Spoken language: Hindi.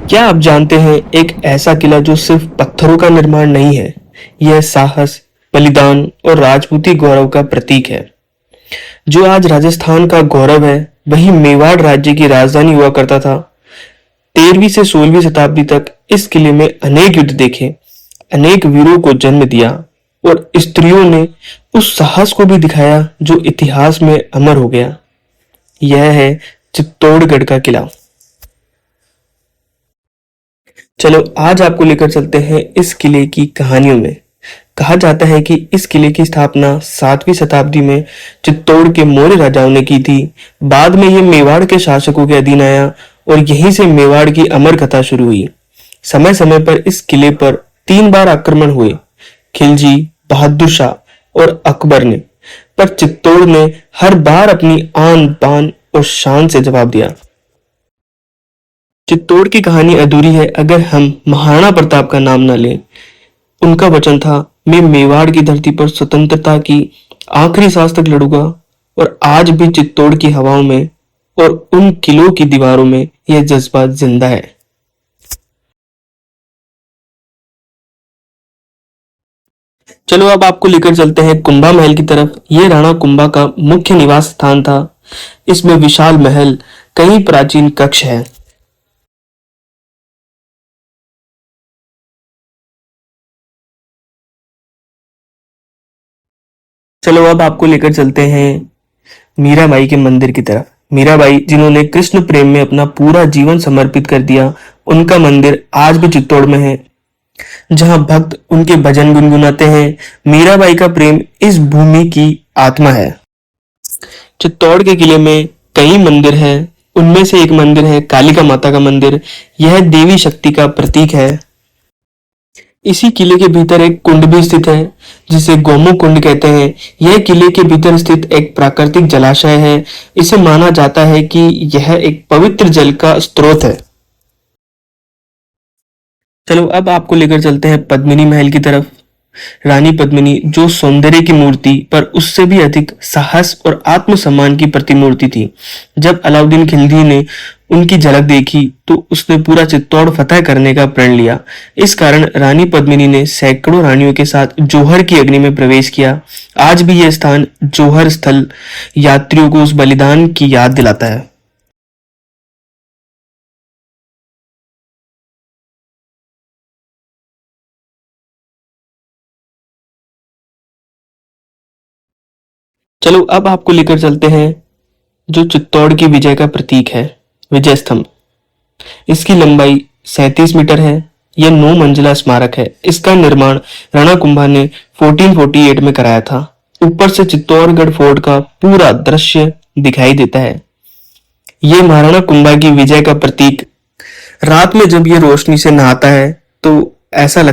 क्या आप जानते हैं एक ऐसा किला जो सिर्फ पत्थरों का निर्माण नहीं है, यह साहस, बलिदान और राजपूती गौरव का प्रतीक है। जो आज राजस्थान का गौरव है, वही मेवाड़ राज्य की राजधानी हुआ करता था। 13वीं से 16वीं शताब्दी तक इस किले में अनेक युद्ध देखे, अनेक वीरों को जन्म दिया और स्त्रियों ने उस साहस को भी दिखाया जो इतिहास में अमर हो गया। यह है चित्तौड़गढ़ का किला। चलो आज आपको लेकर चलते हैं इस किले की कहानियों में। कहा जाता है कि इस किले की स्थापना 7वीं शताब्दी में चित्तौड़ के मौर्य राजाओं ने की थी। बाद में यह मेवाड़ के शासकों के अधीन आया और यहीं से मेवाड़ की अमर कथा शुरू हुई। समय समय पर इस किले पर 3 बार आक्रमण हुए, खिलजी, बहादुर शाह और अकबर ने, पर चित्तौड़ ने हर बार अपनी आन बान और शान से जवाब दिया। चित्तौड़ की कहानी अधूरी है अगर हम महाराणा प्रताप का नाम न लें। उनका वचन था, मैं मेवाड़ की धरती पर स्वतंत्रता की आखिरी सांस तक लड़ूंगा। और आज भी चित्तौड़ की हवाओं में और उन किलों की दीवारों में यह जज्बा जिंदा है। चलो अब आपको लेकर चलते हैं कुंभा महल की तरफ। यह राणा कुंभा का मुख्य निवास स्थान था। इसमें विशाल महल, कई प्राचीन कक्ष हैं। चलो अब आपको लेकर चलते हैं मीराबाई के मंदिर की तरफ। मीराबाई जिन्होंने कृष्ण प्रेम में अपना पूरा जीवन समर्पित कर दिया, उनका मंदिर आज भी चित्तौड़ में है, जहां भक्त उनके भजन गुनगुनाते हैं। मीराबाई का प्रेम इस भूमि की आत्मा है। चित्तौड़ के किले में कई मंदिर हैं। उनमें से एक मंदिर है कालिका माता का मंदिर। यह देवी शक्ति का प्रतीक है। इसी किले के भीतर एक कुंड भी स्थित है, जिसे गोमुख कुंड कहते हैं। यह किले के भीतर स्थित एक प्राकृतिक जलाशय है। इसे माना जाता है कि यह एक पवित्र जल का स्रोत है। चलो अब आपको लेकर चलते हैं पद्मिनी महल की तरफ। रानी पद्मिनी जो सौंदर्य की मूर्ति पर उससे भी अधिक साहस और आत्मसम्मान की प्रतिमूर्ति थी। जब अलाउद्दीन खिलजी ने उनकी झलक देखी तो उसने पूरा चित्तौड़ फतह करने का प्रण लिया। इस कारण रानी पद्मिनी ने सैकड़ों रानियों के साथ जौहर की अग्नि में प्रवेश किया। आज भी यह स्थान जौहर स्थल यात्रियों को उस बलिदान की याद दिलाता है। चलो अब आपको लेकर चलते हैं जो चित्तौड़ की विजय का प्रतीक है, विजय स्तंभ। इसकी लंबाई 37 मीटर है। यह 9 मंजिला स्मारक है। इसका निर्माण राणा कुंभा ने 1448 में कराया था। ऊपर से चित्तौड़गढ़ फोर्ट का पूरा दृश्य दिखाई देता है। ये महाराणा कुंभा की विजय का प्रतीक। रात में जब ये रोशनी से नहाता है तो ऐसा लगता